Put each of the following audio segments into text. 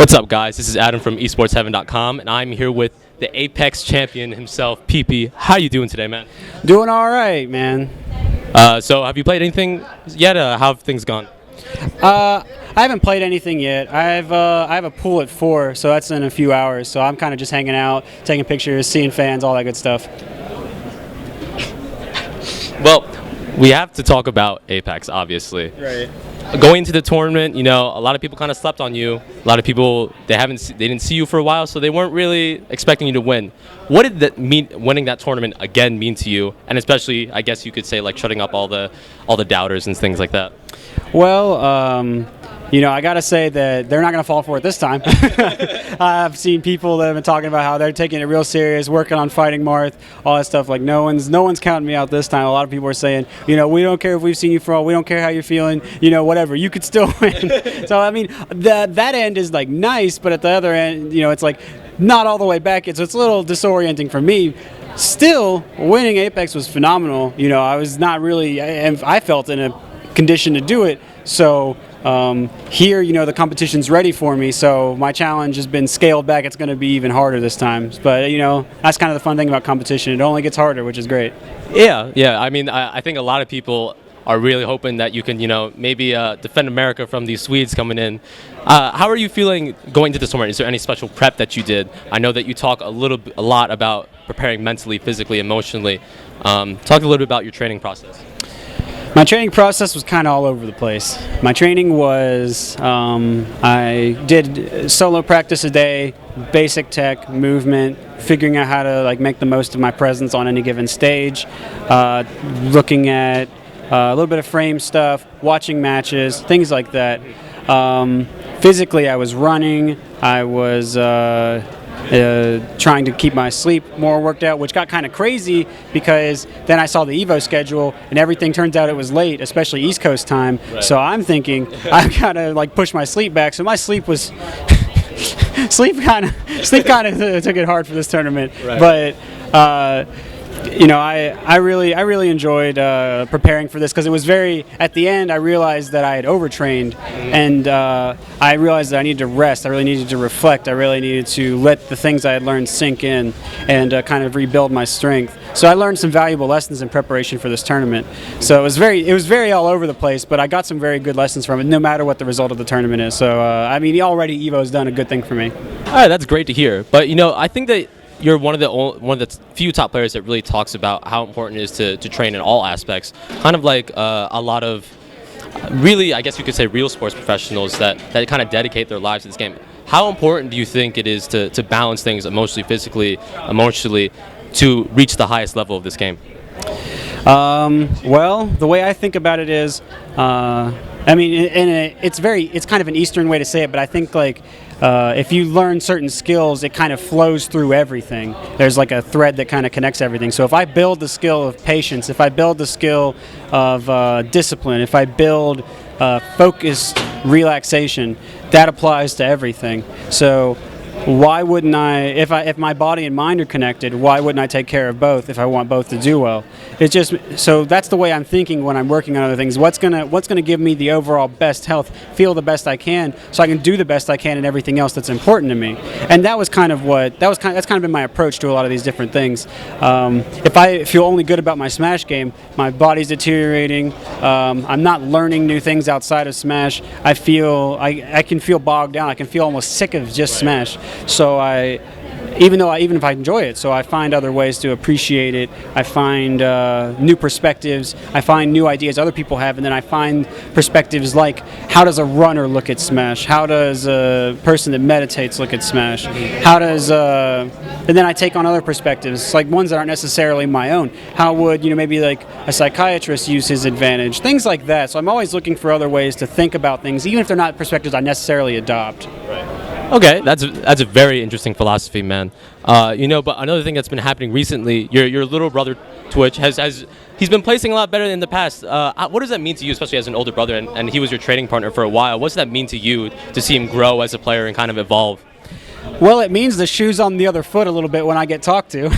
What's up, guys? This is Adam from esportsheaven.com, and I'm here with the Apex champion himself, PP. How you doing today, man? Doing all right, man. So have you played anything yet? How have things gone? I haven't played anything yet. I have a pool at 4, so that's in a few hours. So I'm kind of just hanging out, taking pictures, seeing fans, all that good stuff. Well, we have to talk about Apex, obviously. Right. Going to the tournament, you know, a lot of people kind of slept on you. A lot of people they didn't see you for a while, so they weren't really expecting you to win. What did that mean? Winning that tournament again mean to you, and especially, I guess you could say, like shutting up all the doubters and things like that. Well, you know, I gotta say that they're not gonna fall for it this time. I've seen people that have been talking about how they're taking it real serious, working on fighting Marth, all that stuff. Like no one's counting me out this time. A lot of people are saying, you know, we don't care if we've seen you for all, we don't care how you're feeling, you know, whatever. You could still win. So I mean, that end is like nice, but at the other end, you know, it's like not all the way back. So it's a little disorienting for me. Still, winning Apex was phenomenal. You know, I was not really, I felt in a condition to do it. So. Here, you know, the competition's ready for me, so my challenge has been scaled back. It's going to be even harder this time. But, you know, that's kind of the fun thing about competition. It only gets harder, which is great. Yeah. I mean, I think a lot of people are really hoping that you can, you know, maybe defend America from these Swedes coming in. How are you feeling going to this tournament? Is there any special prep that you did? I know that you talk a lot about preparing mentally, physically, emotionally. Talk a little bit about your training process. My training process was kind of all over the place. My training was, I did solo practice a day, basic tech, movement, figuring out how to like make the most of my presence on any given stage, looking at a little bit of frame stuff, watching matches, things like that. Physically, I was running, I was trying to keep my sleep more worked out, which got kind of crazy because then I saw the Evo schedule and everything turns out it was late, especially East Coast time. Right. So I'm thinking I've got to like push my sleep back. So my sleep was sleep kind of took it hard for this tournament. Right. But you know, I really enjoyed preparing for this because it was at the end I realized that I had overtrained and I realized that I needed to rest. I really needed to reflect. I really needed to let the things I had learned sink in and kind of rebuild my strength. So I learned some valuable lessons in preparation for this tournament. So it was very all over the place, but I got some very good lessons from it no matter what the result of the tournament is. So I mean, already Evo's done a good thing for me. All right, that's great to hear. But you know, I think that you're one of the few top players that really talks about how important it is to train in all aspects. Kind of like a lot of really, I guess you could say, real sports professionals that kind of dedicate their lives to this game. How important do you think it is to balance things emotionally, physically, emotionally, to reach the highest level of this game? Well, the way I think about it is, I mean, it's kind of an Eastern way to say it, but I think like if you learn certain skills, it kind of flows through everything. There's like a thread that kind of connects everything. So if I build the skill of patience, if I build the skill of discipline, if I build focused relaxation, that applies to everything. So why wouldn't I, if my body and mind are connected, why wouldn't I take care of both if I want both to do well? It's just, so that's the way I'm thinking when I'm working on other things. What's gonna give me the overall best health, feel the best I can, so I can do the best I can in everything else that's important to me. And that's kind of been my approach to a lot of these different things. If I feel only good about my Smash game, my body's deteriorating, I'm not learning new things outside of Smash, I can feel bogged down, I can feel almost sick of just Smash. So even if I enjoy it, so I find other ways to appreciate it. I find new perspectives. I find new ideas other people have, and then I find perspectives like how does a runner look at Smash? How does a person that meditates look at Smash? How does and then I take on other perspectives, like ones that aren't necessarily my own. How would maybe like a psychiatrist use his advantage? Things like that. So I'm always looking for other ways to think about things, even if they're not perspectives I necessarily adopt. Right. Okay, that's a very interesting philosophy, man. But another thing that's been happening recently, your little brother Twitch he's been placing a lot better than in the past. What does that mean to you, especially as an older brother, and he was your training partner for a while? What does that mean to you to see him grow as a player and kind of evolve? Well, it means the shoe's on the other foot a little bit when I get talked to.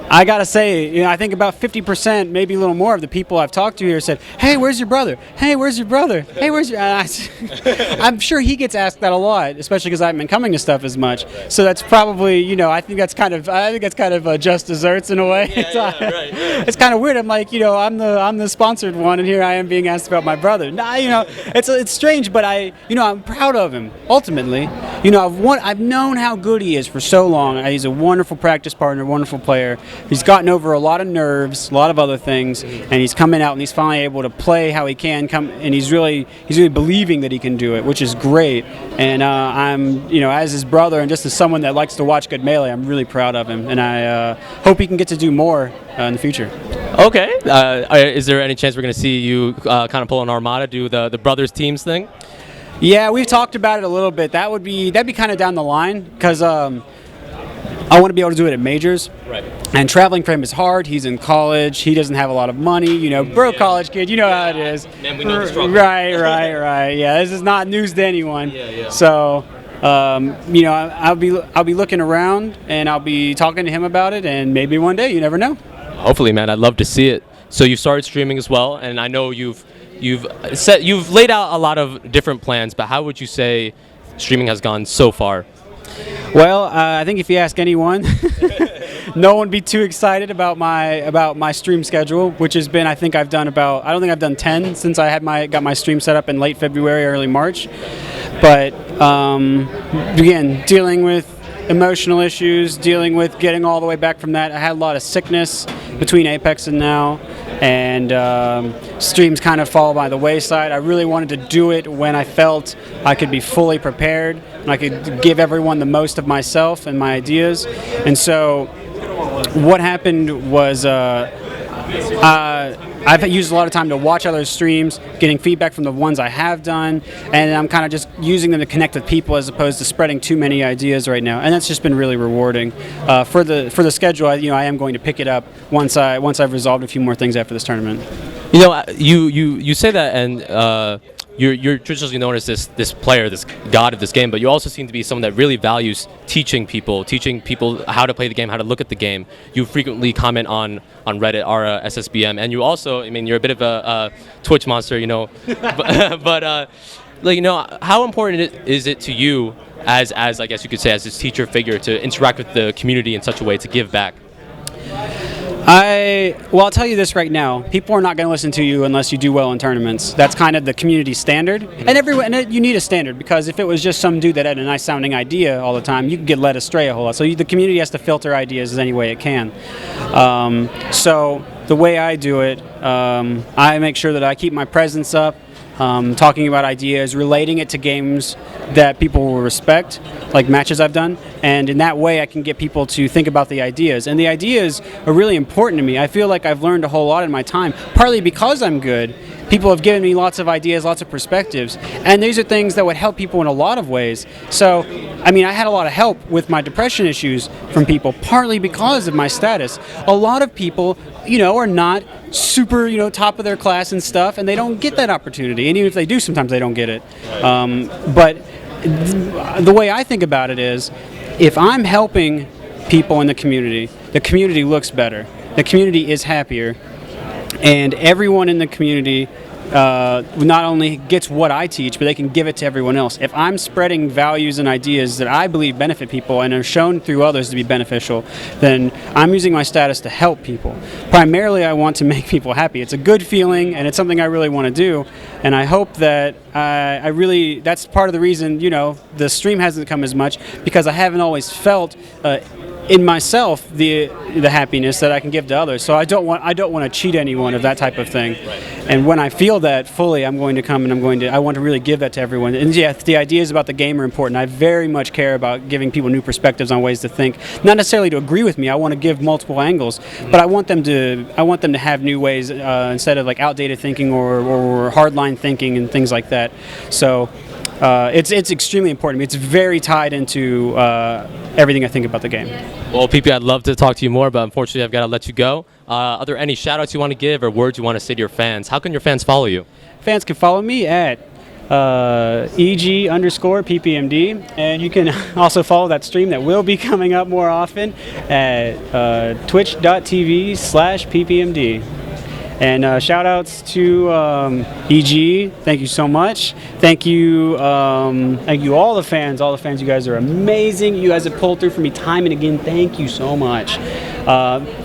I gotta say, I think about 50%, maybe a little more, of the people I've talked to here said, "Hey, where's your brother? Hey, where's your brother? Hey, where's your?" I'm sure he gets asked that a lot, especially because I haven't been coming to stuff as much. So that's probably, I think that's kind of just desserts in a way. Right. It's kind of weird. I'm like, I'm the sponsored one, and here I am being asked about my brother. Nah, it's strange, but I'm proud of him. Ultimately, I've known how good he is for so long. He's a wonderful practice partner, wonderful player. He's gotten over a lot of nerves, a lot of other things, and he's coming out and he's finally able to play how he can come, and he's really believing that he can do it, which is great. And I'm, as his brother and just as someone that likes to watch good Melee, I'm really proud of him, and I hope he can get to do more in the future. Okay. Is there any chance we're going to see you kind of pull an Armada, do the brothers teams thing? Yeah, we've talked about it a little bit. That'd be kind of down the line, because I want to be able to do it at majors. Right. And traveling for him is hard. He's in college. He doesn't have a lot of money. Broke college kid. You know how it is. Man, we know the struggle. Right. Yeah, this is not news to anyone. Yeah. So, I'll be looking around, and I'll be talking to him about it, and maybe one day, you never know. Hopefully, man. I'd love to see it. So you started streaming as well, and I know you've laid out a lot of different plans, but how would you say streaming has gone so far? Well, I think if you ask anyone, no one would be too excited about my stream schedule, which has been, I don't think I've done 10 since I got my stream set up in late February, early March. But again, dealing with emotional issues, dealing with getting all the way back from that. I had a lot of sickness between Apex and now, and streams kind of fall by the wayside. I really wanted to do it when I felt I could be fully prepared and I could give everyone the most of myself and my ideas. And so what happened was I've used a lot of time to watch other streams, getting feedback from the ones I have done, and I'm kind of just using them to connect with people as opposed to spreading too many ideas right now. And that's just been really rewarding. For the schedule, I am going to pick it up once I've resolved a few more things after this tournament. You say that, and you're traditionally known as this player, this god of this game, but you also seem to be someone that really values teaching people how to play the game, how to look at the game. You frequently comment on Reddit, SSBM, and you also, you're a bit of a Twitch monster, but how important is it to you as I guess you could say, as this teacher figure, to interact with the community in such a way to give back? I'll tell you this right now. People are not going to listen to you unless you do well in tournaments. That's kind of the community standard. And you need a standard, because if it was just some dude that had a nice sounding idea all the time, you could get led astray a whole lot. So the community has to filter ideas any way it can. So the way I do it, I make sure that I keep my presence up, talking about ideas, relating it to games that people will respect, like matches I've done, and in that way I can get people to think about the ideas. And the ideas are really important to me. I feel like I've learned a whole lot in my time, partly because I'm good. People have given me lots of ideas, lots of perspectives, and these are things that would help people in a lot of ways. So, I had a lot of help with my depression issues from people, partly because of my status. A lot of people, are not super, top of their class and stuff, and they don't get that opportunity. And even if they do, sometimes they don't get it. But the way I think about it is, if I'm helping people in the community looks better. The community is happier. And everyone in the community not only gets what I teach, but they can give it to everyone else. If I'm spreading values and ideas that I believe benefit people and are shown through others to be beneficial, then I'm using my status to help people. Primarily, I want to make people happy. It's a good feeling, and it's something I really want to do. And I hope that that's part of the reason, the stream hasn't come as much, because I haven't always felt in myself the happiness that I can give to others. So I don't want to cheat anyone of that type of thing. Right. And when I feel that fully, I'm going to come and I want to really give that to everyone. And yeah, the ideas about the game are important. I very much care about giving people new perspectives on ways to think. Not necessarily to agree with me. I want to give multiple angles, but I want them to have new ways instead of like outdated thinking or hardline thinking and things like that. So it's extremely important to me. It's very tied into everything I think about the game. Well, PP, I'd love to talk to you more, but unfortunately I've got to let you go. Are there any shout-outs you want to give or words you want to say to your fans? How can your fans follow you? Fans can follow me at EG_PPMD, and you can also follow that stream that will be coming up more often at twitch.tv/PPMD. And shout outs to EG. Thank you so much. Thank you all the fans. You guys are amazing. You guys have pulled through for me time and again. Thank you so much.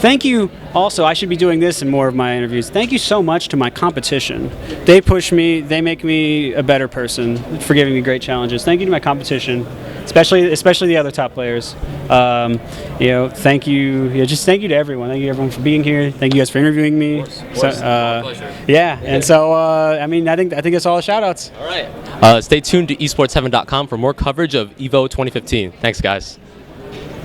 Thank you also, I should be doing this in more of my interviews. Thank you so much to my competition. They push me, they make me a better person for giving me great challenges. Thank you to my competition, especially the other top players. Thank you. Just thank you to everyone. Thank you everyone for being here. Thank you guys for interviewing me. Of course. Pleasure. Yeah, and so I think that's all the shout outs. All right. Stay tuned to esports7.com for more coverage of EVO 2015. Thanks, guys.